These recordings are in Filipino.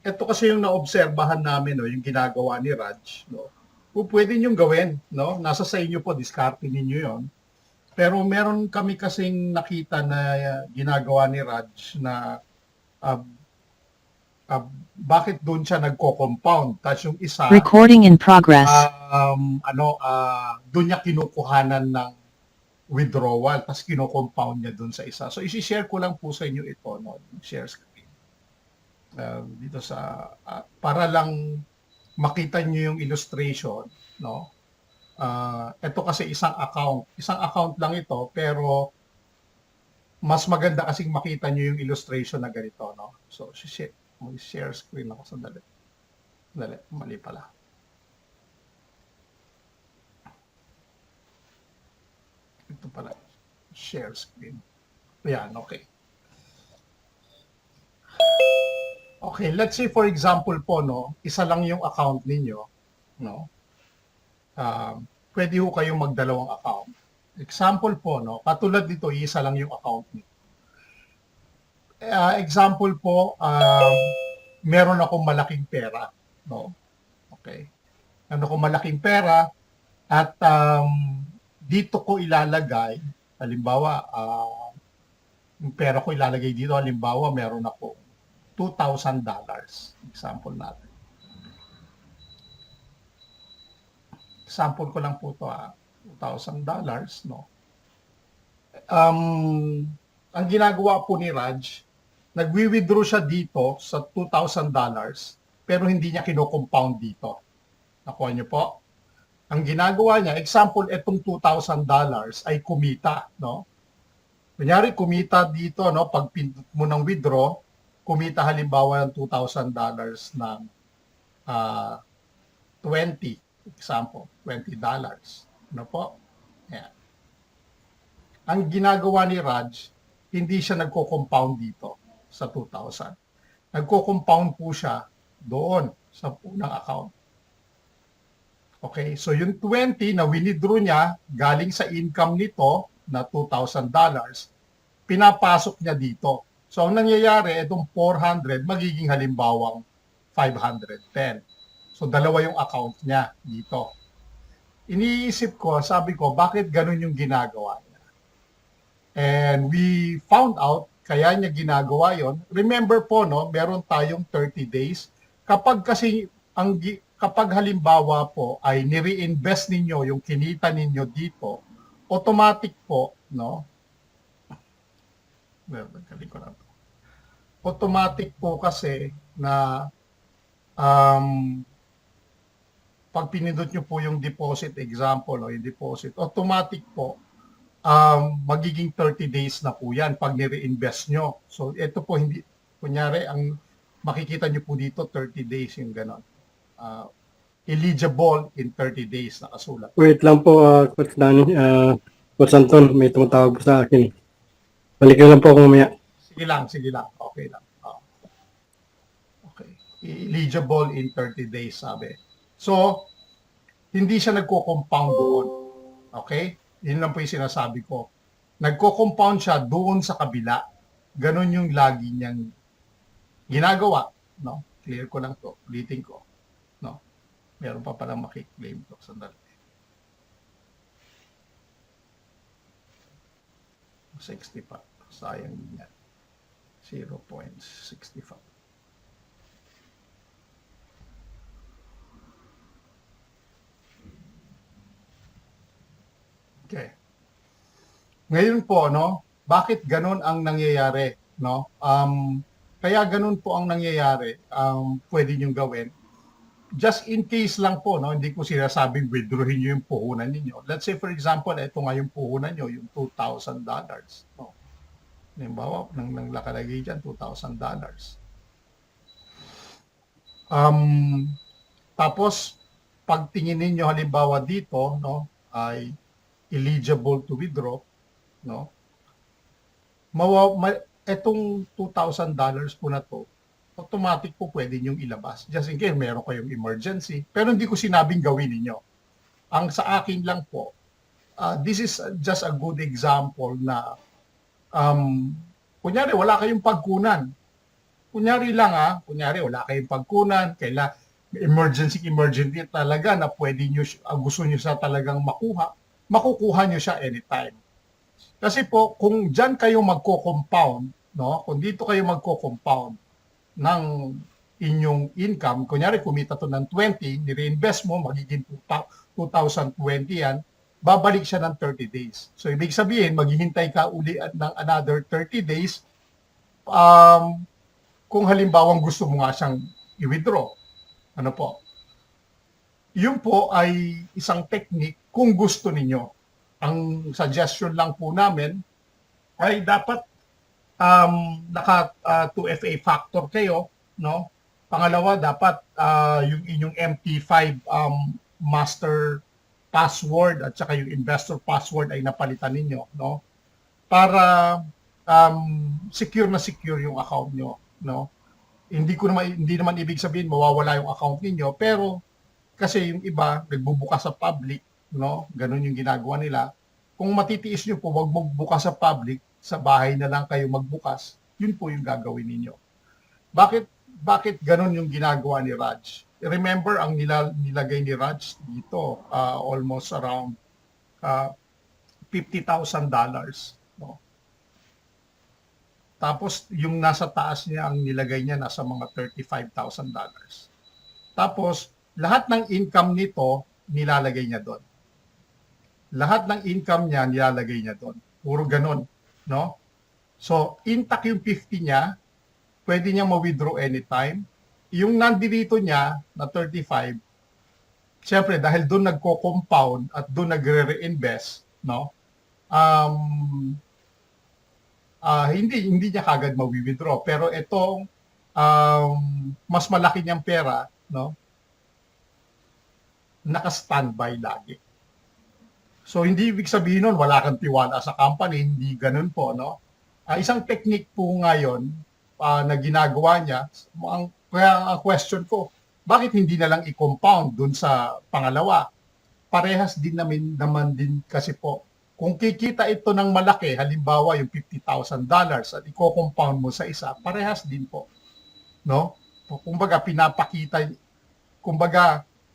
Ito kasi yung naobserbahan namin, no, yung ginagawa ni Raj, no. Kung pwede niyong gawin, no, nasa sa inyo po, diskarte ninyo yon. Pero meron kami kasing nakita na ginagawa ni Raj na uh, uh, bakit doon siya nagko-compound. Tapos yung isa, Recording in progress. doon niya kinukuhanan ng withdrawal, tapos kino-compound niya doon sa isa. So, isi-share ko lang po sa inyo ito, no, share screen. Dito sa, para lang makita niyo yung illustration, no. Ito kasi isang account lang ito, pero mas maganda kasing makita niyo yung illustration na ganito, no. So, share screen ako sandali. Dali, mali pala. Ito pala, share screen. Ayan, okay. Okay, let's say for example po, no, isa lang yung account ninyo, no. Pwede ho kayong magdalawang account. Example po, no, katulad dito, isa lang yung account niyo. Example po, meron akong malaking pera, no. Okay. Meron akong malaking pera at dito ko ilalagay, halimbawa, yung pera ko ilalagay dito, halimbawa, meron ako $2,000. Example natin. Example ko lang po ito, $2,000, no? Ang ginagawa po ni Raj, nagwi-withdraw siya dito sa $2,000, pero hindi niya kino-compound dito. Nakuha niyo po? Ang ginagawa niya, example, itong $2,000 ay kumita, no? Kunyari, kumita dito, no? Pag pindot mo ng withdraw, kumita halimbawa ng $2,000 ng 20, example, $20. Ano po? Ayan. Ang ginagawa ni Raj, hindi siya nagko-compound dito sa 2,000. Nagko-compound po siya doon sa unang account. Okay, so yung 20 na winidraw niya galing sa income nito na $2,000, pinapasok niya dito. So ang nangyayari, itong 400 magiging halimbawang 510. So dalawa yung account niya dito. Iniisip ko, sabi ko, bakit ganun yung ginagawa niya? And we found out, kaya niya ginagawa yon. Remember po, no, meron tayong 30 days. Kapag halimbawa po ay ni-reinvest ninyo yung kinita ninyo dito, automatic po, no? Automatic po kasi na pag pinindot nyo po yung deposit, example, o yung deposit, automatic po, magiging 30 days na po yan pag ni-reinvest nyo. So ito po, hindi, kunyari, ang makikita nyo po dito, 30 days yung gano'n. Eligible in 30 days nakasulat. Wait lang po, Coach Danny. Coach Anton, may tumatawag po sa akin. Balikan lang po ako mamaya. Sige lang. Okay lang. Okay. Eligible in 30 days, sabi. So, hindi siya nagko-compound doon. Okay? Yun lang po yung sinasabi ko. Nagko-compound siya doon sa kabila. Ganon yung lagi niyang ginagawa. No? Clear ko lang to. Ulitin ko. No? Meron pa palang makiklaim to. Sandali. 65. Sayang yan. 0.65. Okay. Ngayon po, no, bakit ganun ang nangyayari, no? Kaya ganun po ang nangyayari, pwede niyong gawin. Just in case lang po, no, hindi ko sinasabing withdrawin niyo yung puhunan niyo. Let's say for example, ito nga yung puhunan niyo, yung $2,000, no. Halimbawa, nang nakalagay diyan $2,000. Tapos pag tingin niyo halimbawa dito, no, ay eligible to withdraw, no? Etong $2,000 po na to, automatic po pwede niyong ilabas. Just in case meron kayong emergency. Pero hindi ko sinabing gawin ninyo. Ang sa akin lang po, this is just a good example na kunyari wala kayong pagkunan. kunyari lang kunyari wala kayong pagkunan, emergency talaga na pwede nyo, gusto nyo siya talagang makukuha nyo siya anytime. Kasi po, kung dyan kayo magko-compound, no? Kung dito kayo magko-compound ng inyong income, kunyari kumita to ng 20, nire-invest mo, magiging 2020 yan, babalik siya ng 30 days. So, ibig sabihin, maghihintay ka uli ng another 30 days kung halimbawang gusto mo nga siyang i-withdraw. Ano po? Yun po ay isang technique kung gusto ninyo. Ang suggestion lang po namin ay dapat naka 2FA factor kayo, no? Pangalawa, dapat yung inyong MT5 master password at saka yung investor password ay napalitan ninyo, no? Para secure na secure yung account nyo, no? Hindi naman ibig sabihin mawawala yung account ninyo, pero kasi yung iba nagbubukas sa public, no? Ganun yung ginagawa nila. Kung matitiis nyo po, wag magbukas sa public, sa bahay na lang kayo magbukas, yun po yung gagawin ninyo. Bakit ganun yung ginagawa ni Raj? Remember, ang nilagay ni Raj dito, almost around $50,000. No? Tapos, yung nasa taas niya, ang nilagay niya, nasa mga $35,000. Tapos, lahat ng income nito, nilalagay niya doon. Lahat ng income niya, nilalagay niya doon. Puro ganun. No? So, intact yung 50 niya, pwede niya ma-withdraw anytime. Yung nandito niya na 35, siyempre dahil doon nagko-compound at doon nagre-reinvest, no? Hindi niya kagad ma-withdraw, pero itong mas malaki niyang pera, no? Naka-standby lagi. So, hindi ibig sabihin nun, wala kang tiwala sa company, hindi ganun po, no? Isang technique po ngayon na ginagawa niya, kaya ang question ko, bakit hindi na lang i-compound dun sa pangalawa? Parehas din naman din kasi po. Kung kikita ito ng malaki, halimbawa yung $50,000 at i-compound mo sa isa, parehas din po. No? Kumbaga,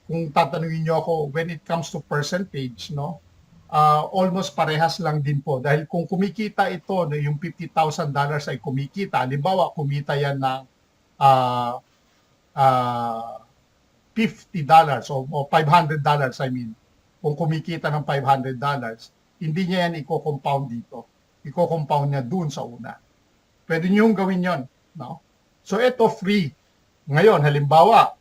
kung tatanungin niyo ako, when it comes to percentage, no? Almost parehas lang din po. Dahil kung kumikita ito, yung $50,000 ay kumikita, halimbawa kumita yan ng $50 o $500, I mean. Kung kumikita ng $500, hindi niya yan i-compound dito. I-compound niya dun sa una. Pwede niyong gawin yon, no? So ito free. Ngayon, halimbawa,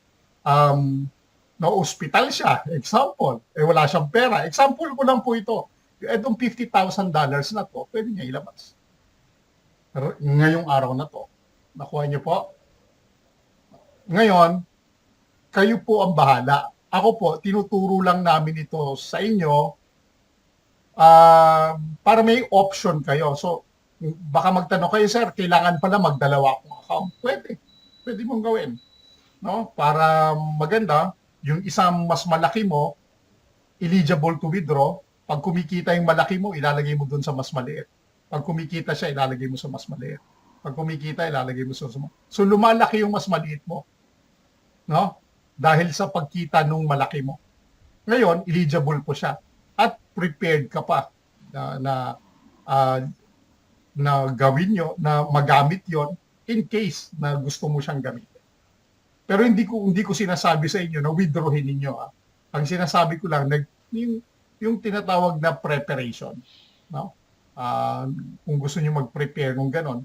na-hospital siya, example, wala siyang pera. Example ko lang po ito. Itong $50,000 na to, pwede niya ilabas. Ngayong araw na to. Nakuha niyo po? Ngayon, kayo po ang bahala. Ako po, tinuturo lang namin ito sa inyo para may option kayo. So, baka magtanong kayo, sir, kailangan pala magdalawa akong account. Pwede mong gawin. No? Para maganda, yung isang mas malaki mo, eligible to withdraw. Pag kumikita yung malaki mo, ilalagay mo dun sa mas maliit. Pag kumikita siya, ilalagay mo sa mas maliit. Pag kumikita, ilalagay mo sa mas maliit. So, lumalaki yung mas maliit mo. No? Dahil sa pagkita nung malaki mo. Ngayon, eligible po siya. At prepared ka pa na gawin nyo, na magamit yon in case na gusto mo siyang gamitin. Pero hindi ko sinasabi sa inyo na withdrawin ninyo. Ang sinasabi ko lang, yung tinatawag na preparation. No? Kung gusto niyo mag-prepare ng ganon,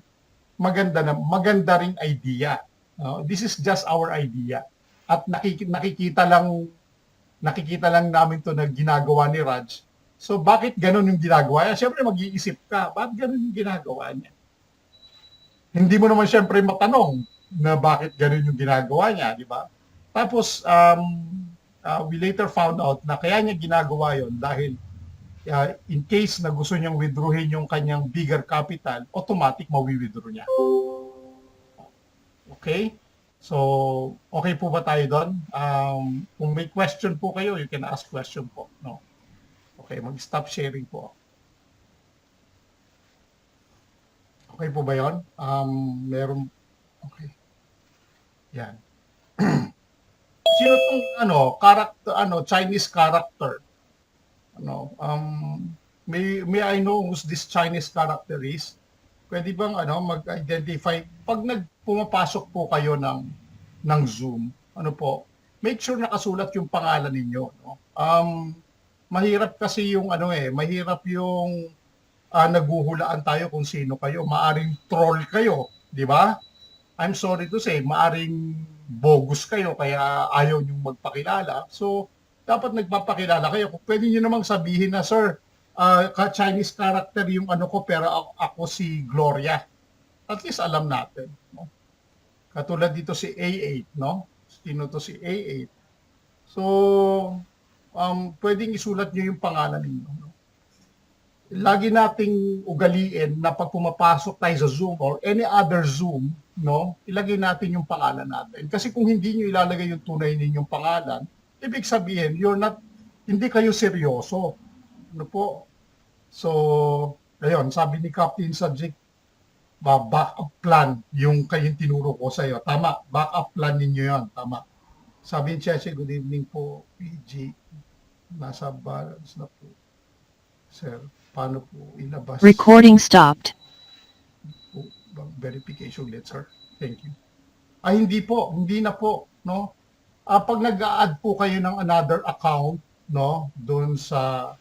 maganda ring idea. No? This is just our idea. At nakikita lang namin to na ginagawa ni Raj. So bakit ganon yung ginagawa niya? Siyempre mag-iisip ka, bakit ganon yung ginagawa niya? Hindi mo naman siyempre matanong na bakit gano'n yung ginagawa niya, di ba? Tapos, we later found out na kaya niya ginagawa yon dahil in case na gusto niyang withdrawin yung kanyang bigger capital, automatic mawi-withdraw niya. Okay? So, okay po ba tayo doon? Kung may question po kayo, you can ask question po. No? Okay, mag-stop sharing po. Okay po ba yun? Okay. Yan. Sino tong character, Chinese character? May I know who this Chinese character is? Pwede bang mag-identify pag pumapasok po kayo ng Zoom, make sure nakasulat yung pangalan ninyo, no? Mahirap kasi yung mahirap yung naguhulaan tayo kung sino kayo. Maaring troll kayo, di ba? I'm sorry to say, maaring bogus kayo kaya ayaw niyong magpakilala. So, dapat nagpapakilala kayo. Kung pwede niyo namang sabihin na, sir, Chinese character yung ko, pero ako si Gloria. At least alam natin, no? Katulad dito si A8, no? Sino to si A8? So, pwedeng isulat niyo yung pangalan ninyo, no? Lagi nating ugaliin na pag pumapasok tayo sa Zoom or any other Zoom, no, ilagay natin yung pangalan natin. Kasi kung hindi niyo ilalagay yung tunay ninyong pangalan, ibig sabihin, hindi kayo seryoso. Ano po? So, ayun, sabi ni Captain Sajik, backup plan yung kayong tinuro ko sa iyo. Tama, backup plan ninyo yan. Tama. Sabi ni Cheche, good evening po, PG. Nasa balance na po. Sir, paano po ilabas? Recording stopped. Verification ulit, sir. Thank you. Hindi po, hindi na po, no? Pag nag-a-add po kayo ng another account, no, doon sa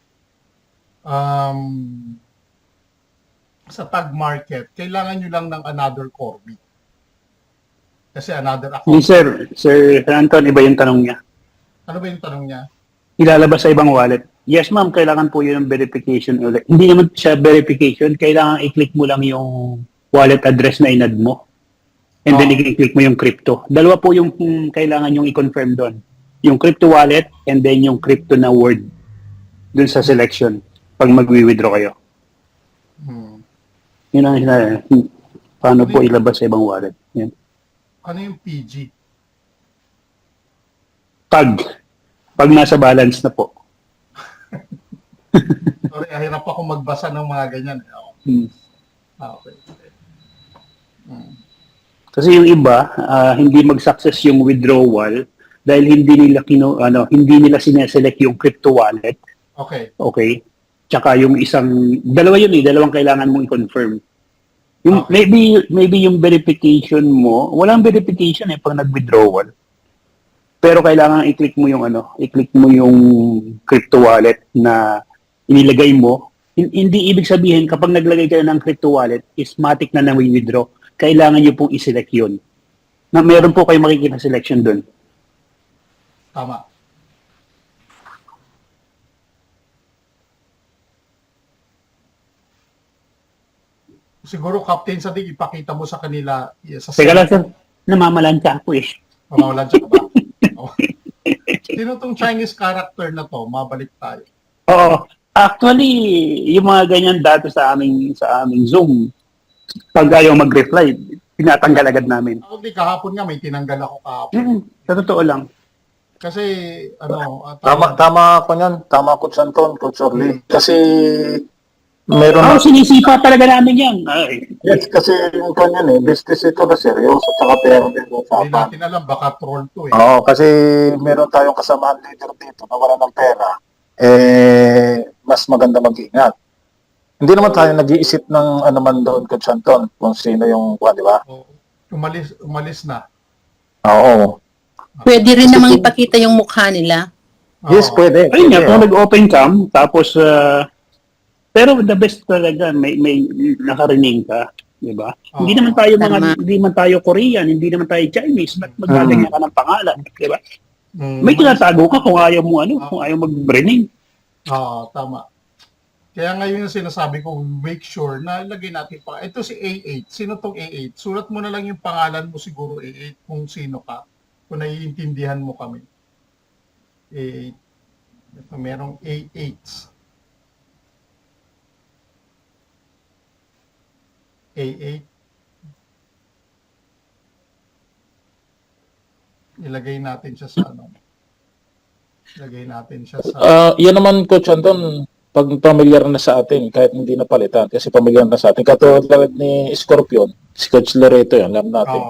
tag market, kailangan nyo lang ng another Corby. Kasi another account. Sir Anton, iba yung tanong niya. Ano ba yung tanong niya? Ilalabas sa ibang wallet. Yes, ma'am, kailangan po yun ng verification ulit. Hindi naman siya verification, kailangan i-click mo lang yung wallet address na inad mo. And then i-click mo yung crypto. Dalawa po yung kailangan yung i-confirm doon. Yung crypto wallet and then yung crypto na word doon sa selection pag mag-withdraw kayo. Yun ang sinabi. Paano po ilabas sa ibang wallet? Yan. Ano yung PG? Pag nasa balance na po. Sorry, hirap ako magbasa ng mga ganyan. Okay. Kasi yung iba, hindi mag-success yung withdrawal dahil hindi nila sineselect yung crypto wallet. Okay. Okay? Tsaka yung dalawang kailangan mong i-confirm. Yung maybe yung verification mo, walang verification pag nag-withdrawal. Pero kailangan i-click mo yung crypto wallet na inilagay mo. Hindi ibig sabihin kapag naglagay kayo ng crypto wallet, is matic na withdraw. Kailangan niyo pong i-select yun. Na meron po kayo makikita selection doon. Tama. Siguro, Captain Sadig, ipakita mo sa kanila. Teka lang, sir. Namamalansya ako eh. Mamawalansya ka ba? Sino tong Chinese character na to? Mabalik tayo. Oo. Actually, yung mga ganyan dati sa aming Zoom, pag ayaw mag-reply, tinatanggal agad namin. Ako kahapon nga, may tinanggal ako kahapon. Sa totoo lang. Kasi, Tama ko niyan. Tama ko, Santon, Coach Orly. Kasi, meron Sinisipa talaga namin yan. yes, kasi yung kanyan business ito na seryoso, tsaka pera din hindi usapan. natin alam, baka troll to Oo, kasi meron tayong kasamaan leader dito na wala ng pera, mas maganda mag-ingat. Hindi naman tayo nag-iisip ng ano man doon, Coach Anton, kung sino yung, di ba? Umalis na. Oo. Pwede rin namang ipakita yung mukha nila. Yes, pwede. Ayun nga, kung nag-open cam, tapos, pero the best talaga, may nakarinig ka, di ba? Hindi naman tayo hindi naman tayo Korean, hindi naman tayo Chinese, ba't magkaganyan ka ng pangalan, di ba? May tinatago ka kung ayaw mo kung ayaw mag-branding. Oo, tama. Kaya ngayon yung sinasabi ko, make sure na ilagay natin pa. Ito si A8. Sino tong A8? Sulat mo na lang yung pangalan mo siguro A8 kung sino ka. Kung naiintindihan mo kami. A8. Ito, merong A8. A8. Ilagay natin siya sa Ilagay natin siya sa... Yan naman, Coach Anton, pag pamilyar na sa atin, kahit hindi na palitan, kasi pamilyar na sa atin. Katulad ni Scorpion, si Coach Loreto yan, alam natin.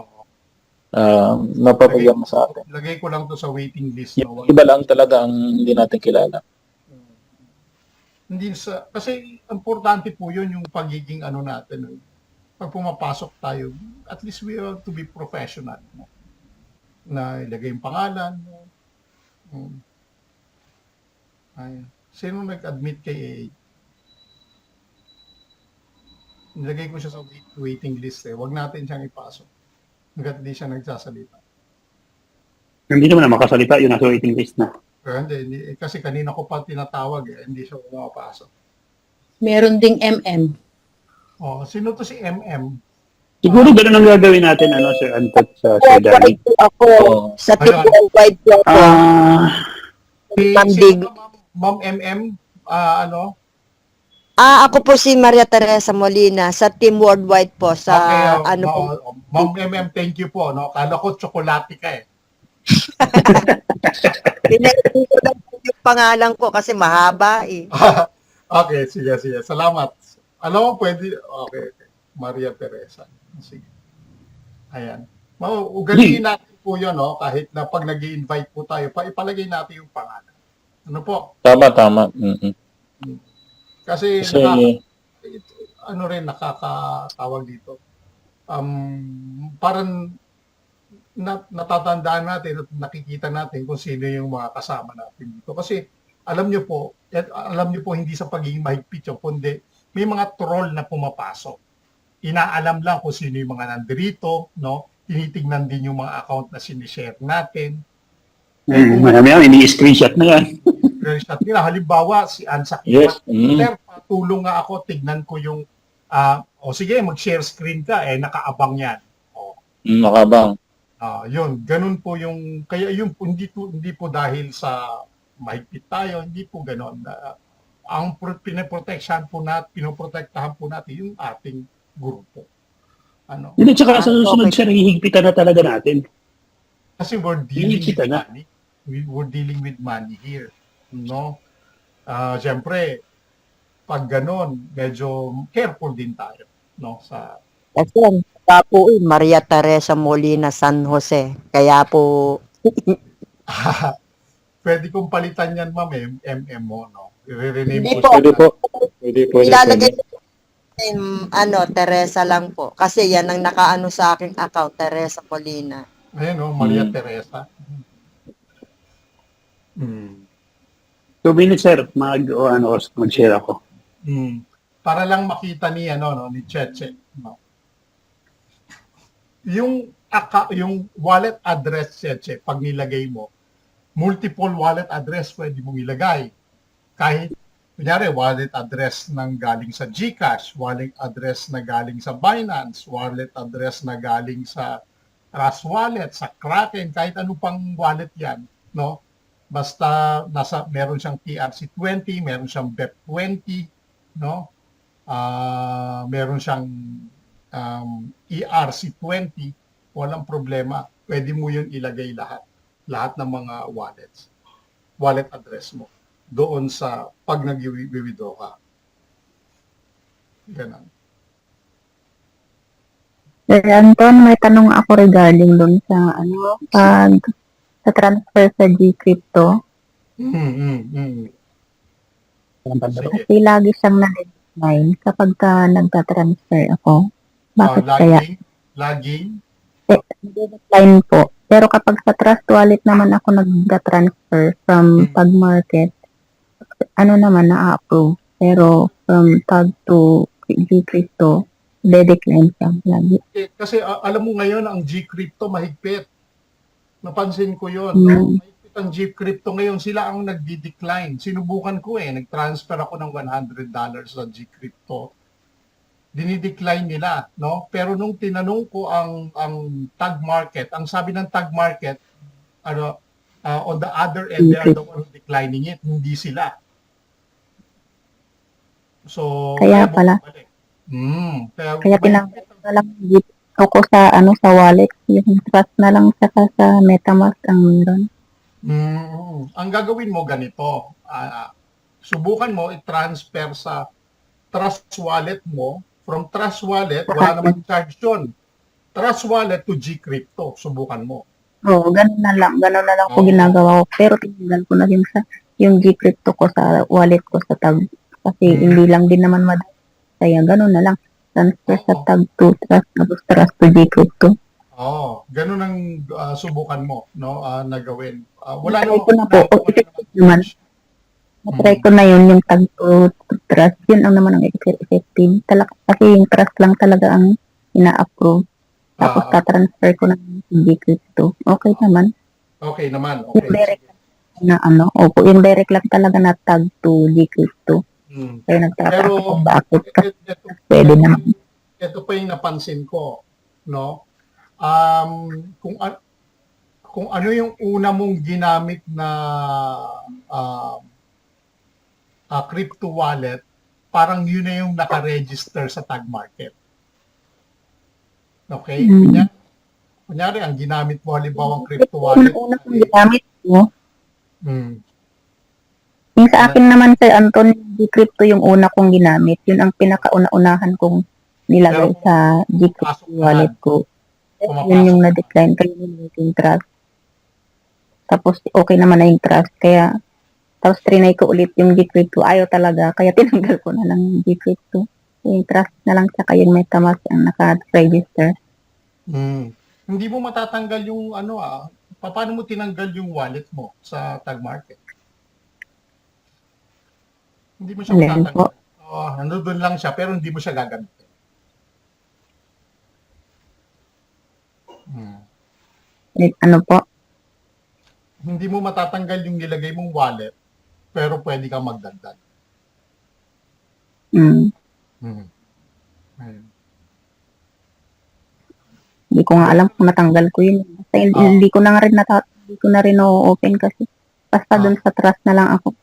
napapagyan mo sa atin. Lagay ko lang to sa waiting list. No? Yung iba lang talaga ang hindi natin kilala. Hindi sa, kasi importante po yun yung pagiging ano natin. Pag pumapasok tayo, at least we have to be professional. No? Na ilagay yung pangalan. No? Ayun. Sino nag-admit kay AA? Nilagay ko siya sa waiting list eh. Huwag natin siyang ipasok. Hanggat hindi siya nagsasalita. Hindi naman na makasalita, yun nasa waiting list na. Pero hindi. Kasi kanina ko pa tinatawag eh. Hindi siya pumapasok. Meron ding MM. Oh, sino to si MM? Siguro ganun ang gagawin natin, Sir Antot, sa Sir Danny. Ako, sa Ayun. Team Wide po ako. Ma'am Big. Ma'am MM? Ano? Ako po si Maria Teresa Molina sa Team Worldwide po sa ano po. Ma'am MM, thank you po. No? Kala ko tsokolate ka eh. Pinaitin ko lang po yung pangalan ko kasi mahaba eh. Okay, sige. Salamat. Alam mo, pwede. Okay. Maria Teresa. Sige. Ayan. Ugaliin natin po yun, no? Kahit na pag nag-i-invite po tayo, ipalagay natin yung pangalan. Ano po? Tama. Mm-mm. Kasi, Kasi, nakakatawag dito. Parang natatandaan natin at nakikita natin kung sino yung mga kasama natin dito. Kasi alam niyo po hindi sa pagiging mahigpit yung kundi may mga troll na pumapasok. Inaalam lang kung sino yung mga nandirito, no? Tinitingnan din yung mga account na sinishare natin. Marami yan, ini-screenshot na yan. Screenshot nila. Halimbawa, si Ansa yes. Sir, patulong nga ako, tignan ko yung, sige, mag-share screen ka, nakaabang yan. Makabang. Yun, ganun po yung, kaya yun, hindi po dahil sa mahigpit tayo, hindi po ganun. Ang pinoprotektahan po natin yung ating grupo. Ano? Hindi, tsaka sa susunod, Sir, hihigpitan na talaga natin. Kasi we're dealing with Hihigpitan na. money. We're dealing with money here. No? Siyempre, pag ganun, medyo careful din tayo. No? Sa Kasi ang po Maria Teresa Molina San Jose. Kaya po pwede kong palitan yan, ma'am, MM mo, no? I-rename Hindi ko po. siya. Pwede. ilalagay Teresa lang po. Kasi yan ang nakaano sa aking account, Teresa Molina. Ayan, no? Maria Teresa. 2 minutes, Sir, mag-share ako. Para lang makita ni Cheche, no? Yung wallet address, Cheche, pag nilagay mo, multiple wallet address pwede mong ilagay. Kahit kunyari wallet address ng galing sa GCash, wallet address na galing sa Binance, wallet address na galing sa Trust Wallet, sa Kraken, kahit ano pang wallet 'yan, no? Basta meron siyang TRC20, meron siyang BEP20, no? Meron siyang ERC20, walang problema. Pwede mo 'yun ilagay lahat ng mga wallet address mo doon sa pag nag-withdraw ka. Ganun. Sir Anton, may tanong ako regarding doon sa sa transfer sa Gcrypto. Sige. Kasi lagi siyang na-decline kapag ka nagta-transfer ako. Bakit kaya? Laging? Decline po. Pero kapag sa Trust Wallet naman ako nagta-transfer from Tag Market, naman na-approve. Pero from Tag to Gcrypto, de-decline siya lagi. Kasi alam mo ngayon, ang Gcrypto mahigpit. Napansin ko yun. No? Mahigpit ang Gcrypto ngayon. Sila ang nagdi-decline. Sinubukan ko nag-transfer ako ng $100 sa Gcrypto. Dinidecline nila. No? Pero nung tinanong ko ang Tag Market, ang sabi ng Tag Market, on the other end, they are the one declining it. Hindi sila. So, Kaya pala. Kaya pinangit na lang ako sa sa wallet, yung trust na lang saka sa MetaMask ang meron. Ang gagawin mo ganito, subukan mo i-transfer sa Trust Wallet mo. From Trust Wallet, wala naman charge yun. Trust Wallet to G-Crypto, subukan mo. Oo, ganun na lang. Ganun na lang po Oo. ginagawa ko. Pero tinanggal ko na din yung G-Crypto ko sa wallet ko sa tag. Kasi Mm. hindi lang din naman madali. Kaya ganun na lang. Transfer sa Oo. tag to trust, tapos trust to G-Crypto. Ganun ang subukan mo, no, na gawin. Wala Natry namang ko na po. O, effective naman. Natry ko na yun, yung tag to trust. Yun ang naman ang effective. Kasi yung trust lang talaga ang ina-approve. Tapos Ah, tatransfer ko na yung G-Crypto. Okay naman. okay naman. Yung Okay. direct na opo, yung direct lang talaga na tag to G-Crypto. Mm. Kaya nagtataka Pero kung bakit. Kasi ito, pwede naman. ito pa yung napansin ko, no? Kung kung ano yung una mong ginamit na um, crypto wallet, parang yun na yung naka-register sa tag market. Okay? Mm. Kunyari, ang ginamit mo halimbawa ang crypto wallet. Yung una kong ginamit ko, Mm. yung sa akin naman kay Anton, G-Crypto yung una kong ginamit. Yun ang pinakauna-unahan kong nilagay Pero sa G-Crypto pasok na, wallet ko. pumapasok. Yun yung na-decline, kaya nilagay ko yung trust. Tapos okay naman na yung trust, kaya tapos trinay ko ulit yung G-Crypto. Ayaw talaga, kaya tinanggal ko na lang yung G-Crypto. Yung trust na lang, tsaka yung MetaMask ang naka-register. Mm. Hindi mo matatanggal yung paano mo tinanggal yung wallet mo sa tag market? Hindi mo siya Alin matatanggal. po? Nandun lang siya pero hindi mo siya gagamitin. Mm. Ano po? Hindi mo matatanggal yung nilagay mong wallet pero pwede kang magdagdag. Mm. Mm. Ayun. Hindi ko nga alam kung natanggal ko yun. Kasi hindi ko na rin open kasi basta dun sa trust na lang ako.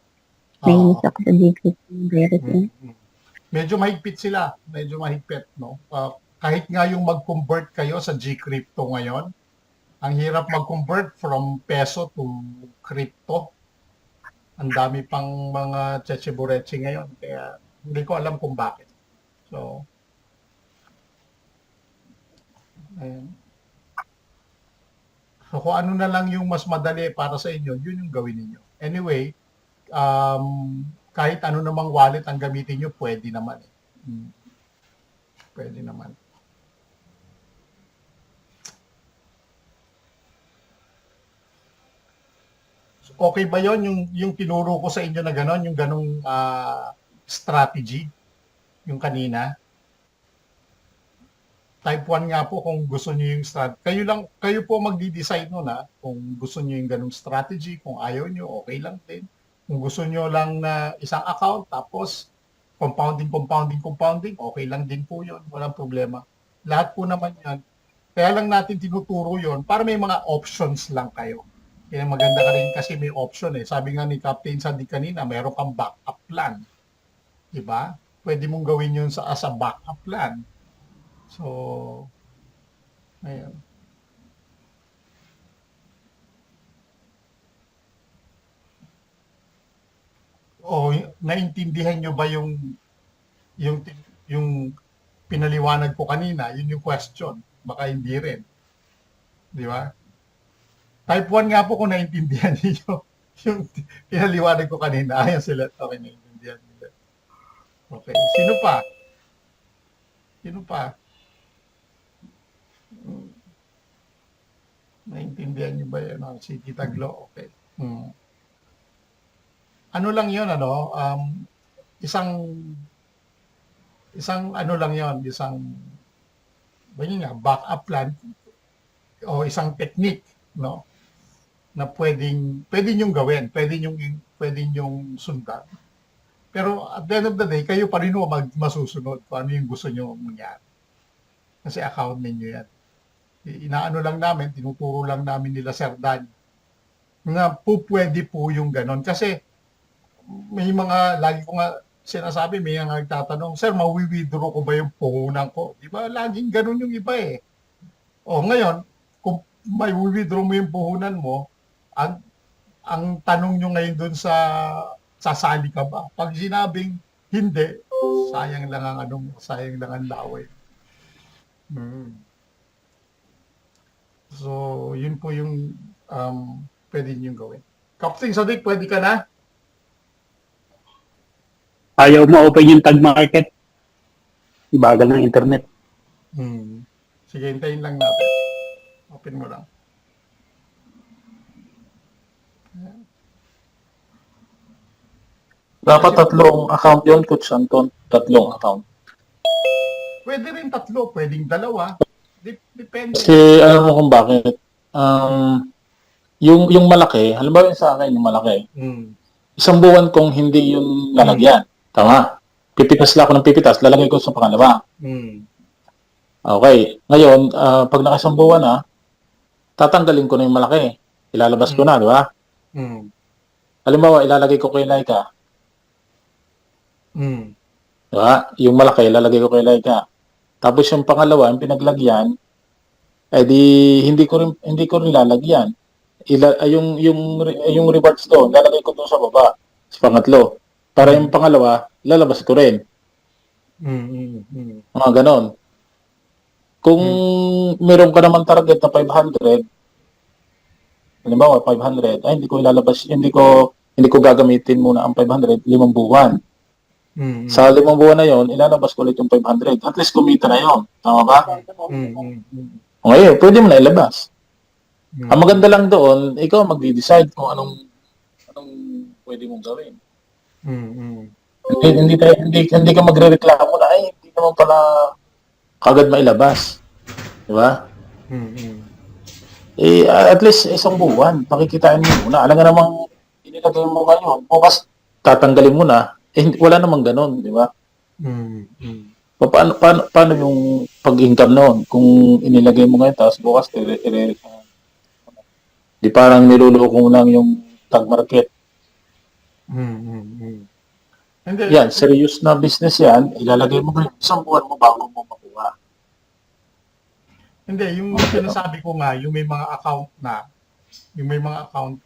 Nainis ako sa G-Crypto. Medyo mahigpit sila. Medyo mahigpit, no? Kahit nga yung mag-convert kayo sa G-Crypto ngayon, ang hirap mag-convert from peso to crypto. Ang dami pang mga cheche-bureche ngayon. Kaya hindi ko alam kung bakit. So, ayun. So, kung ano na lang yung mas madali para sa inyo, yun yung gawin niyo. Anyway, kahit ano namang wallet ang gamitin nyo, pwede naman. Pwede naman. So, okay ba yon yung tinuro ko sa inyo na gano'n, yung ganong strategy, yung kanina? Type 1 nga po kung gusto niyo yung strategy. Kayo po magdi-decide nun kung gusto niyo yung ganong strategy, kung ayaw niyo, okay lang din. Kung gusto niyo lang na isang account, tapos compounding, okay lang din po yun. Walang problema. Lahat po naman yan. Kaya lang natin tinuturo yon para may mga options lang kayo. Kaya maganda ka rin kasi may option eh. Sabi nga ni Captain Sandy kanina, meron kang backup plan. Diba? Pwede mong gawin yun as a backup plan. So, ayun. Naintindihan nyo ba yung pinaliwanag ko kanina? Yun yung question. Baka hindi rin. Di ba? Type 1 nga po kung naintindihan niyo yung pinaliwanag ko kanina. Ayan sila. Okay, naintindihan nila. Okay. Sino pa? Naintindihan niyo ba yun? Si Tita Glo? Okay. Ano lang yun, isang ano lang yon, backup plan o isang technique, no? Na pwedeng yung gawin, pwedeng yung sundan. Pero at the end of the day, kayo pa rin masusunod kung ano yung gusto nyo mangyari. Kasi account ninyo yan. Inaano lang namin, tinuturo lang namin nila Sir Dan na pwede po yung ganon. Kasi may mga, lagi ko nga sinasabi, may mga nagtatanong, Sir, mawi-withdraw ko ba yung puhunan ko? Di ba? Laging ganon yung iba eh. O ngayon, kung may withdraw mo yung puhunan mo, ang tanong nyo ngayon dun sasali ka ba? Pag sinabing hindi, sayang lang ang laway. So, yun po yung pwede nyo gawin. Captain Sadik, pwede ka na? Ayaw mo open yung tag market. Bagal ng internet. Sige, hintayin lang natin. Open mo lang. Dapat tatlong account yun, Coach Anton. Tatlong account. Pwede rin tatlo, pwedeng dalawa. Depende. Kasi alam mo kung bakit. Yung malaki, halimbawa yung sa akin, yung malaki, isang buwan kong hindi yung lalagyan. Tama. Pipitas lang ako ng pipitas, lalagay ko sa pangalawa. Okay. Ngayon, pag nakasang buwan na, tatanggalin ko na yung malaki. Ilalabas ko na, di ba? Halimbawa, ilalagay ko kay Laika. Di ba? Yung malaki, ilalagay ko kay Laika. Tapos yung pangalawa, yung pinaglagyan, eh di hindi ko rin lalagyan. Yung rewards doon, lalagay ko doon sa baba, sa pangatlo. Para yung pangalawa, lalabas ko rin. Mga ganon. Kung meron ka naman target na 500, halimbawa 500, ay hindi ko ilalabas, hindi ko gagamitin muna ang 500, 5 buwan. Sa 5 buwan na yon, ilalabas ko ulit yung 500. At least kumita na yon. Tama ba? Ngayon, pwede mo na ilabas. Ang maganda lang doon, ikaw magde-decide kung anong pwede mong gawin. Hindi ka magrereklamo na, ay, hindi naman pala kagad mailabas. Di ba? Eh, at least isang buwan, pakikitain mo muna. Alam nga namang inilagay mo ngayon, bukas tatanggalin mo na, eh, wala namang ganon, di ba? Paano yung pag-income noon? Kung inilagay mo ngayon, tapos bukas, di parang niluloko mo lang yung tag market. Hindi, Yan, serious na business yan, ilalagay mo ngayon, isang buwan mo bago mo makuha. hindi, yung sinasabi ko nga, yung may mga account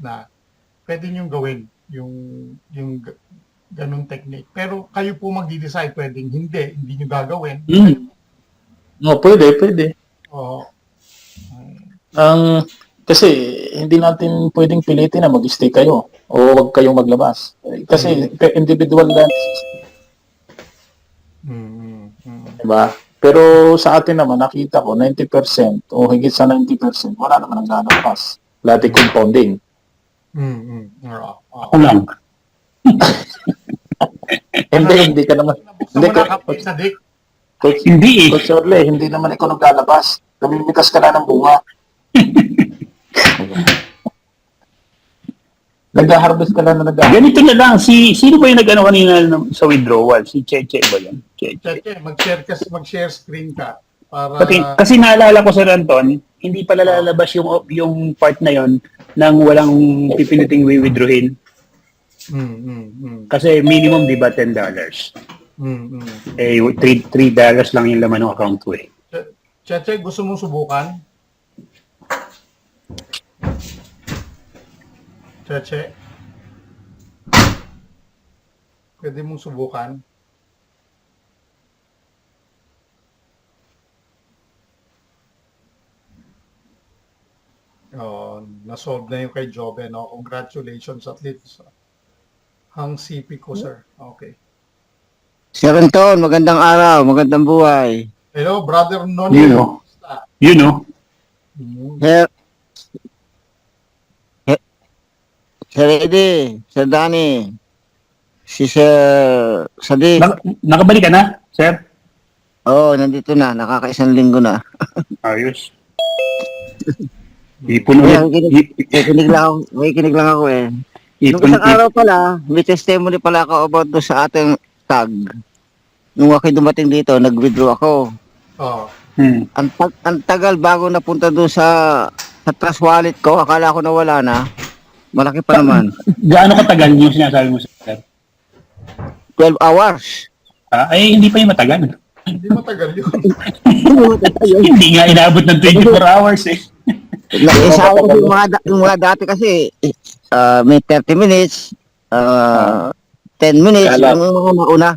na, pwede nyo gawin yung ganun technique. Pero kayo po magdi-decide, pwedeng hindi nyo gagawin. No, pwede. Oo. Kasi hindi natin pwedeng pilitin na mag-stay kayo o wag kayong maglabas. Kasi individual lang, diba? Pero sa atin naman, nakita ko 90% o higit sa 90%, wala naman ang lalabas. Lahat compounding. Ako lang. Hindi ka naman. Hindi ka Captain Sadik. Hindi eh. Coach Orle, hindi naman ikaw naglalabas. Namimitas ka na ng bunga. Nag-harvest ka lang na nag-harvest. Ganito na lang. Sino ba yung nag-ano kanina sa withdrawal? Si Cheche ba yan? Cheche. Mag-share screen ka. Para... Kasi naalala ko, Sir Anton, hindi pala lalabas yung part na yon nang walang pipinduting withdrawin. Kasi minimum, di ba, $10? Eh, $3 lang yung laman ng account ko eh. Cheche, gusto mong subukan? Cheche? Pwede mong subukan? Oh, na-solve na yung kay Jobe, no? Congratulations at least. Hang CP ko, sir. Okay. Sir Anton, magandang araw, magandang buhay. Hello, brother Noni. You know. Sir Eddie, Sir Danny, si Sir Sadik. Nakabalik ka na, Sir? Oo, nandito na, nakakaisang linggo na. Ayos. Ipon ulit. May kinig lang ako eh. Nung Ipon isang araw pala, may testimony pala ako about do sa ating tag. Nung ako dumating dito, nag-withdraw ako. Oh. Ang tagal bago napunta doon sa trust wallet ko, akala ko nawala na. Malaki pa naman. Gaano katagal yung sinasabi mo, Sir? 12 hours. Ay, hindi pa yung matagal. Hindi matagal yun. Hindi nga inabot ng 24 hours eh. Isa ko yung mga dati kasi may 30 minutes, 10 minutes, yung mga mauna.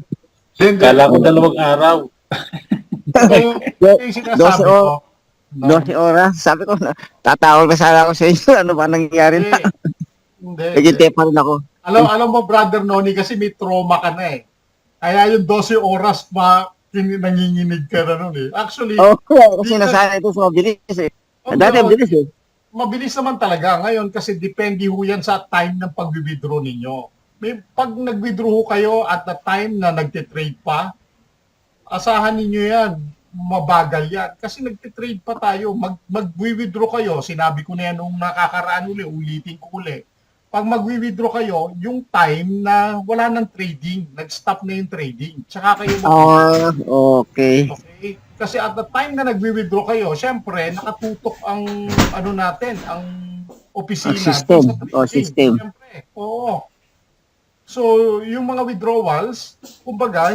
Kala ko 2 araw. Yung sinasabi ko, 12 oras. Sabi ko, tatawag na sana ako sa inyo. Ano ba nangyayari Hindi. na? Hindi. Naginte pa rin ako. Alam mo, Brother Noni, kasi may trauma ka na eh. Kaya yung 12 oras nanginginig ka na nun eh. Actually, Oo, kasi nasanay ito sa mabilis eh. Dati oo, mabilis eh. mabilis naman talaga ngayon kasi depende ho yan sa time ng pag-withdraw ninyo. Pag nag-withdraw ho kayo at the time na nagtitrade pa, asahan ninyo yan, mabagal yan. Kasi nagtitrade pa tayo, mag-withdraw kayo, sinabi ko na yan nung nakakaraan ulitin ko uli. Pag mag-withdraw kayo, yung time na wala ng trading, nag-stop na yung trading. Tsaka kayo Ah, okay. okay? Kasi at the time na nag-withdraw kayo, syempre, nakatutok ang ano natin, ang opisina. Ang system. sa trading. System. Syempre, oo. So, yung mga withdrawals, kumbaga,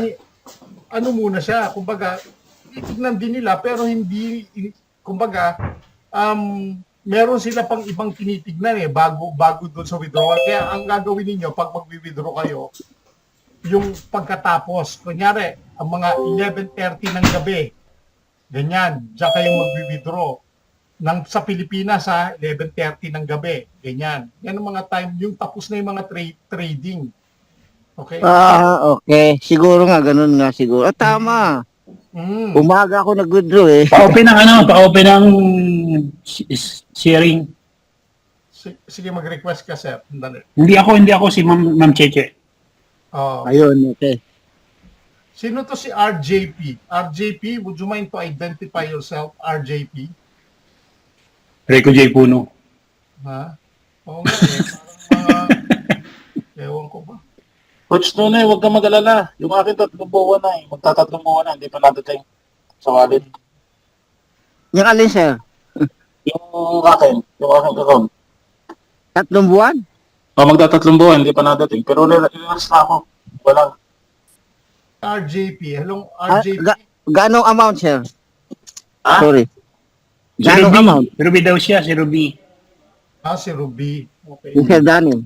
ano muna siya, kumbaga, titignan din nila, pero hindi, kumbaga, meron sila pang ibang tinitignan bago doon sa withdrawal. Kaya ang gagawin ninyo pag mag-withdraw kayo, yung pagkatapos, kunyari, ang mga 11:30 ng gabi, ganyan, diyan kayo mag-withdraw. Sa Pilipinas, 11:30 ng gabi, ganyan. Yan ang mga time, yung tapos na yung mga trading. Okay? Okay. Siguro nga, ganun nga siguro. Tama. Mm. Umaga ako nag-withdraw eh. Pa-open ng sharing. Sige, mag-request ka, sir. Dali. Hindi ako si Ma'am Cheche. Oh. Ayun, okay. Sino to si RJP? RJP, would you mind to identify yourself, RJP? Rico J. Puno. Ha? Oo nga eh. Parang ewan ko ba? Coach Nune, huwag kang mag-alala. Yung akin 3 buwan na eh. Magta-3 buwan na, hindi pa nadating sa wallet. Yung alin, sir? Yung aking account. 3 buwan? Magta-3 buwan, hindi pa nadating. Pero relax na ako. Walang. RJP. Hello, Ah, RJP. Ganong amount, sir? Ah? Sorry. Si Ganong Ruby. amount? Ruby daw siya, si Ruby. Si Ruby. Okay. Yung Sir Danny.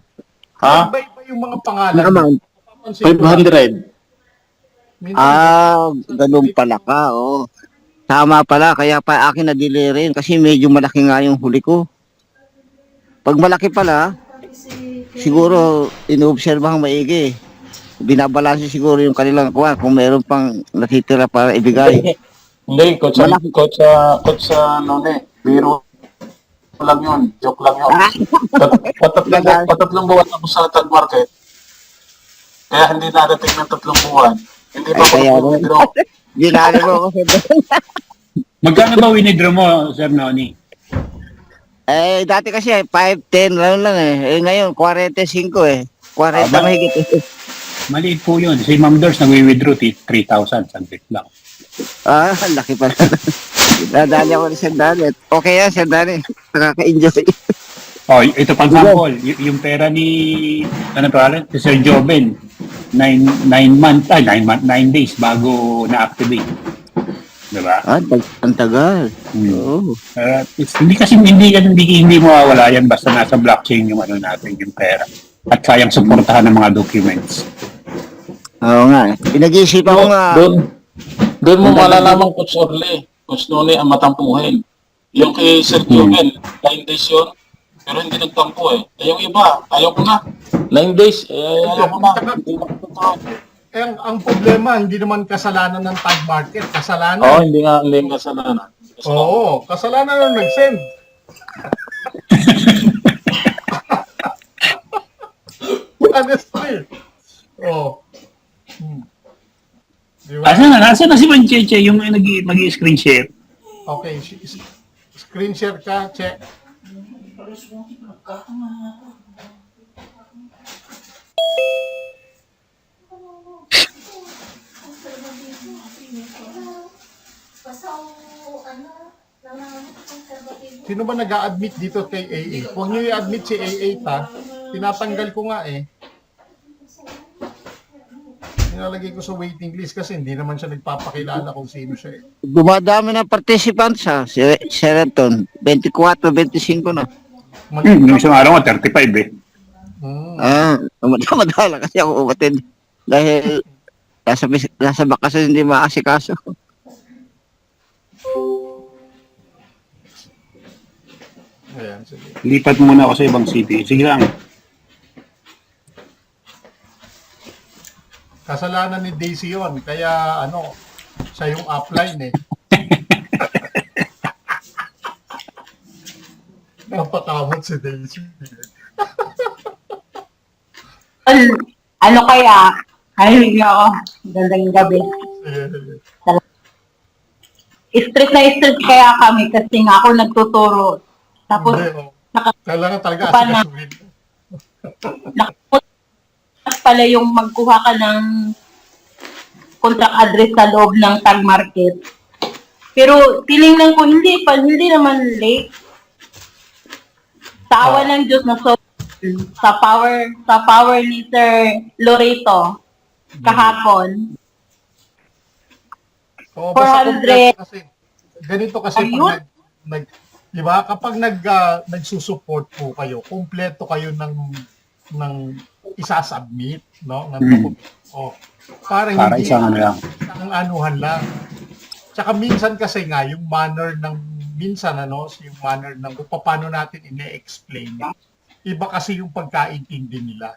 Ha? Iba-iba yung mga Yung pangalan. amount? Papansin ko lang, 500. minsan, Ganun pala ka, oh. Tama pala, kaya pa akin na-delay rin kasi medyo malaki nga yung huli ko. Pag malaki pala, siguro inoobserbahang maigi. Binabalanse siguro yung kanilang kuha kung meron pang natitira para ibigay. Hindi, coach, Malaki. coach Nune. Biro lang yun. Joke lang yun. Patatlong buwan ako sa tag market. Kaya hindi nadating ng 3 buwan. Hindi pa Ay, ako kaya nag-withdraw. Ginali mo ako sa Magkano ba winidraw mo, Sir Noni? dati kasi 5-10 lang eh. Ngayon 45 eh. 40 mahigit eh. Maliit po yun. Si Ma'am Dors nag-withdraw 3,000. Saglit lang. Laki pala. Dadali ako ni Sir Danny. Okay yan, Sir Danny. Nakaka-enjoy. Oh, ito pang sample. Yung pera ni, ano pangalan? Si Sir Joven. 9 days bago na-activate. Diba? Ang tagal. Hmm. Oo. Hindi mawawala yan basta nasa blockchain yung ano natin, yung pera. At kayang suportahan ng mga documents. Oo nga. Pinag-iisipan ko nga. Doon mo malalaman, Coach Orle. Coach Nune ang matampuhin. Yung kay Sir Joven, 9 days yun. Pero hindi nagtampo eh. Yung iba, ayaw ko na. 9 days, ayaw ko na. Hindi makatutuwa. ang problema, hindi naman kasalanan ng tag market. Kasalanan. Hindi nga kasalanan. Oo, kasalanan ng nag-send. Honestly. Oh. Diba? Asan na si Ma'am Cheche yung mag-screen share? Okay, screen share ka, check. Sino ba nag-a-admit dito kay AA? Huwag niyo i-admit si AA ta. Tinatanggal ko nga eh. Nilalagay ko sa waiting list kasi hindi naman siya nagpapakilala kung sino siya eh. Dumadami na participants sa Sheraton. 24, 25 na. Yung isang araw nga, 35 eh. Madala kasi ako umatid. Dahil nasa bakasyon hindi maasikaso. Ayan, sige. Lipat muna ako sa ibang city. Sige lang. Kasalanan ni Daisy yun. Kaya ano, siya yung upline eh. Napakamot si Daisy. Ano kaya? Ay, ako. Gandang gabi. Stress na stress kaya kami kasi nga ako nagtuturo. Tapos, Hindi, oh. Kailangan talaga Paano? asikasuhin. nakapot pala yung magkuha ka ng contract address sa loob ng tag market. Pero tiningnan ko, hindi naman late. Sa awa ng Diyos na sa power ni Sir Loreto kahapon. Oo, basta 400. kompleto kasi. Ganito kasi Ayun. pag di ba, kapag nagsusupport po kayo, kompleto kayo ng isasubmit, no? Ng document. Oh, para hindi isang ano lang. isang anuhan lang. Tsaka minsan kasi nga, yung manner ng, minsan ano, yung manner ng kung paano natin ine-explain, iba kasi yung pagkaintindi nila.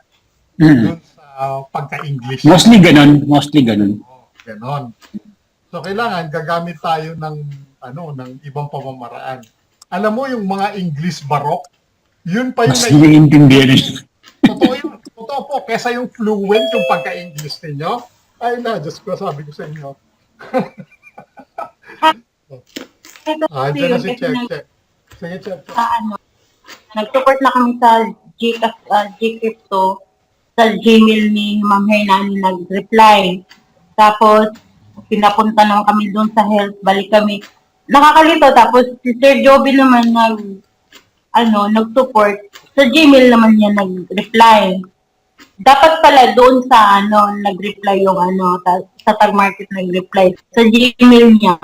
Doon sa pagka-English. Mostly ganun. Oh, ganon. So kailangan gagamit tayo ng ng ibang pamamaraan. Alam mo yung mga English barok, yun pa yung Mas naiintindihan nila. totoo yun. Totoo po, kesa yung fluent yung pagka-English ninyo. Ay na, Diyos ko, sabi ko sa inyo. Diyan na si Check. Sige, Check. Nag-support na kami sa Gcrypto sa Gmail ni Ma'am Hernani nag-reply. Tapos, pinapunta naman kami doon sa health, balik kami. Nakakalito, tapos si Sir Joby naman nag-support. Sa Gmail naman niya nag-reply. Dapat pala doon sa nag-reply yung sa tag market nag-reply. Sa Gmail niya,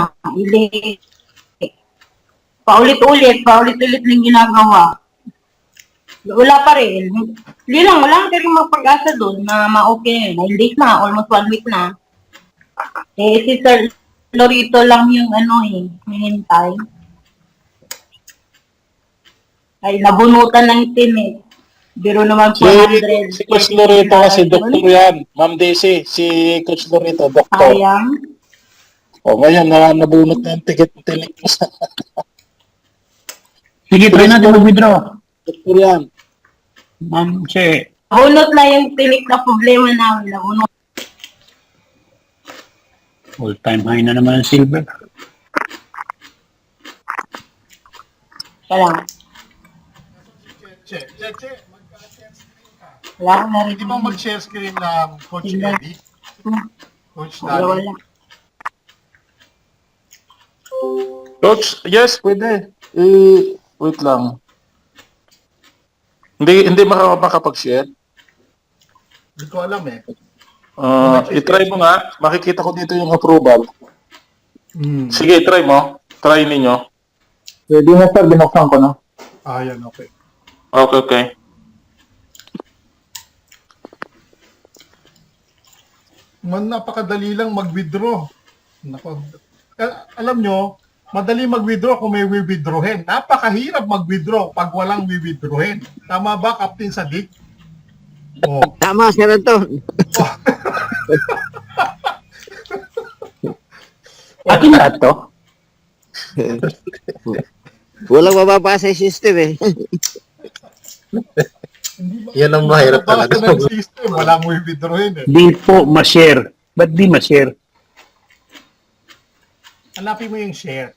paulit-ulit lang ginagawa. Wala pa rin. Wala ka rin magpag-asa doon na ma-okay. 9 days na, almost 1 week na. Si Sir Lorito lang yung hinintay. Ay, nabunutan ng tin. Biro naman Si 400. Coach Lorito kasi doktor yan. Ma'am Daisy, si Coach Lorito, doktor. Sayang. O ngayon, nabunot na yung tinik mo sa Sige, try natin mag-withdraw. doktor yan. Ma'am Che, Bunot na yung tinik na problema namin. Nabunot. all-time high na naman ang silver. Kaya, Check. Mag-share screen ka. wala akong narinig. Hindi ba mag-share screen na Coach Hindi. Eddie? Coach Wala. Daddy? Coach, yes, pwede. Wait lang. Hindi makapag-share. Hindi ko alam eh. I-try mo nga. Makikita ko dito yung approval. Sige, try mo. Try ninyo. Pwede na sir, binuksan ko na. Yan, okay. Okay. Napakadali lang mag-withdraw. Nako. Alam nyo, madali mag-withdraw kung may withdrawin. Napakahirap mag-withdraw pag walang withdrawin. Tama ba, Captain Sadik? Oh. Tama, Sir Anton. Akin lahat to. Walang mababasa yung system eh. Yan ang mahirap talaga. Ng system, walang withdrawin eh. Di po ma-share. Ba't di ma-share? Hanapin mo yung share.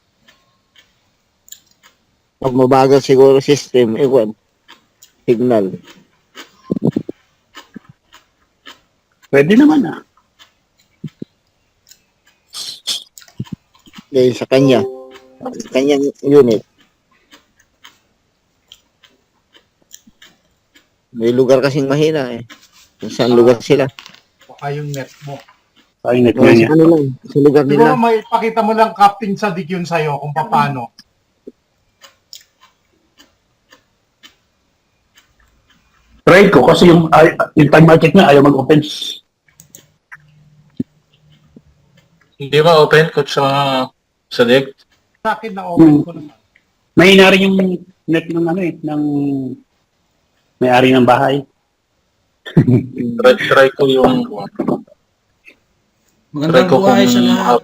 Pag mabagal siguro system, ewan. Signal. Pwede naman ah. Dahil sa kanya. Sa kanyang unit. May lugar kasing mahina eh. Kung saan lugar sila. Baka yung net mo. Ay, net Sa nga niya. ano lang, sa lugar Siguro nila. may pakita mo lang, Captain Sadik, yun sa'yo kung paano. Try ko kasi yung time market niya ayaw mag-open. Hindi ba open, Coach Sadik? Sa akin na open ko naman. Mahina rin yung net ng ano eh, ng may-ari ng bahay. Try ko yung Magandang buhay sa lahat.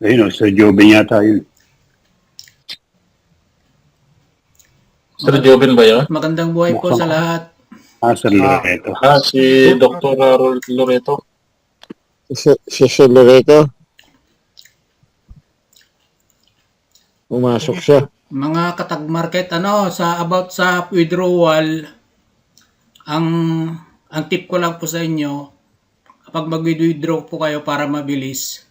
Ayun o, Sir Joven yata yun. Sir Joven ba yun? Magandang buhay po sa lahat. Sir Loreto. Si Dr. Loreto. Si Loreto. Pumasok siya. Mga katag market about sa withdrawal, ang tip ko lang po sa inyo, kapag mag-withdraw po kayo para mabilis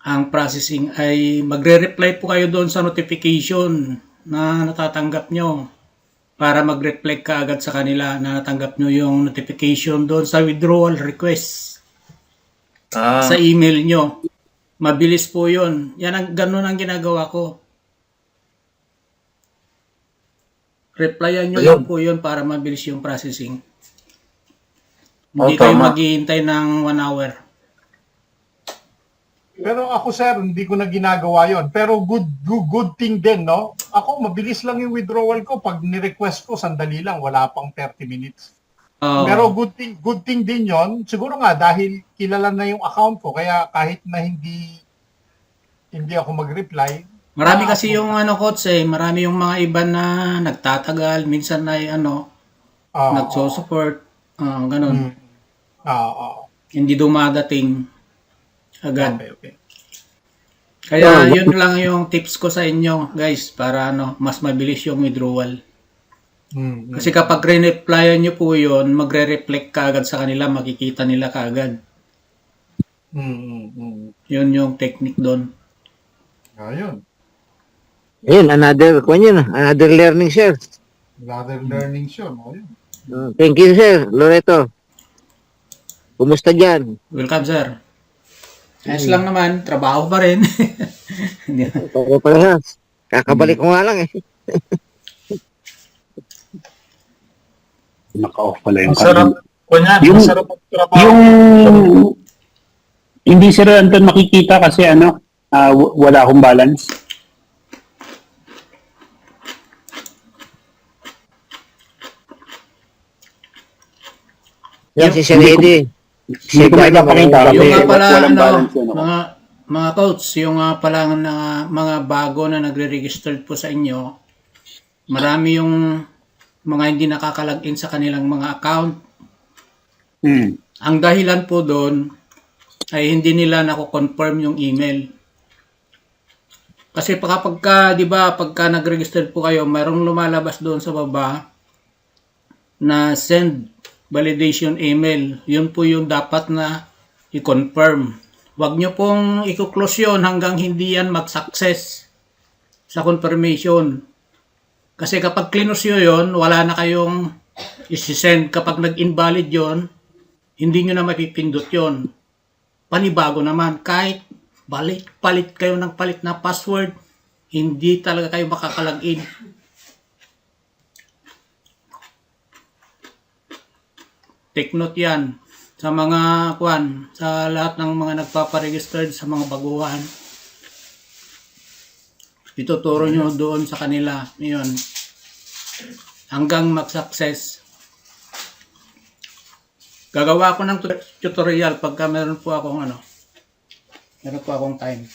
ang processing, ay magre-reply po kayo doon sa notification na natatanggap nyo para mag-reflect ka agad sa kanila na natanggap nyo yung notification doon sa withdrawal request sa email nyo. Mabilis po yun. Ganun ang ginagawa ko. Replyan nyo lang po yun para mabilis yung processing. Hindi kayo maghihintay ng 1 hour. Pero ako sir, hindi ko na ginagawa yon. Pero good thing din, no? Ako, mabilis lang yung withdrawal ko. Pag ni-request ko, sandali lang. Wala pang 30 minutes. Pero good thing din yon. Siguro nga, dahil kilala na yung account ko, kaya kahit na hindi ako mag-reply. Marami kasi yung coach marami yung mga iba na nagtatagal, minsan ay nagso-support, ganun. Hindi dumadating agad. Okay. Kaya yun lang yung tips ko sa inyo, guys, para mas mabilis yung withdrawal. Kasi kapag re-replyan nyo po yun, magre-reflect ka agad sa kanila, makikita nila kaagad. Yun yung technique doon. Ayun. Ayun, another learning, sir. Another learning show. Ayun. Thank you, sir, Loreto. Kumusta dyan? Welcome, sir. Ayos lang naman, trabaho pa rin. Oo pala. Kakabalik ko nga lang eh. Naka-off pala yung Sarap ko niyan. Yung- Sarap magtrabaho. Yung hindi Sir Anton makikita kasi wala akong balance. Yan si Sir Eddie. Hindi ko may papakita kasi Yung nga pala, walang balance yun. mga coach, yung nga pala mga bago na nagre-register po sa inyo, marami yung mga hindi nakakalagin sa kanilang mga account. Ang dahilan po doon ay hindi nila nako-confirm yung email. Kasi pagka nag-register po kayo, mayroong lumalabas doon sa baba na send validation email. Yun po yung dapat na i-confirm. Huwag nyo pong i-close yun hanggang hindi yan mag-success sa confirmation. Kasi kapag clinose nyo yun, wala na kayong isi-send. Kapag nag-invalid yun, hindi nyo na mapipindot yun. Panibago naman, kahit palit kayo ng palit na password, hindi talaga kayo makakalagin. Take note yan sa mga sa lahat ng mga nagpaparegistered sa mga baguhan. Ituturo nyo doon sa kanila. Yun. Hanggang mag-success. Gagawa ko ng tutorial pagka meron po akong time.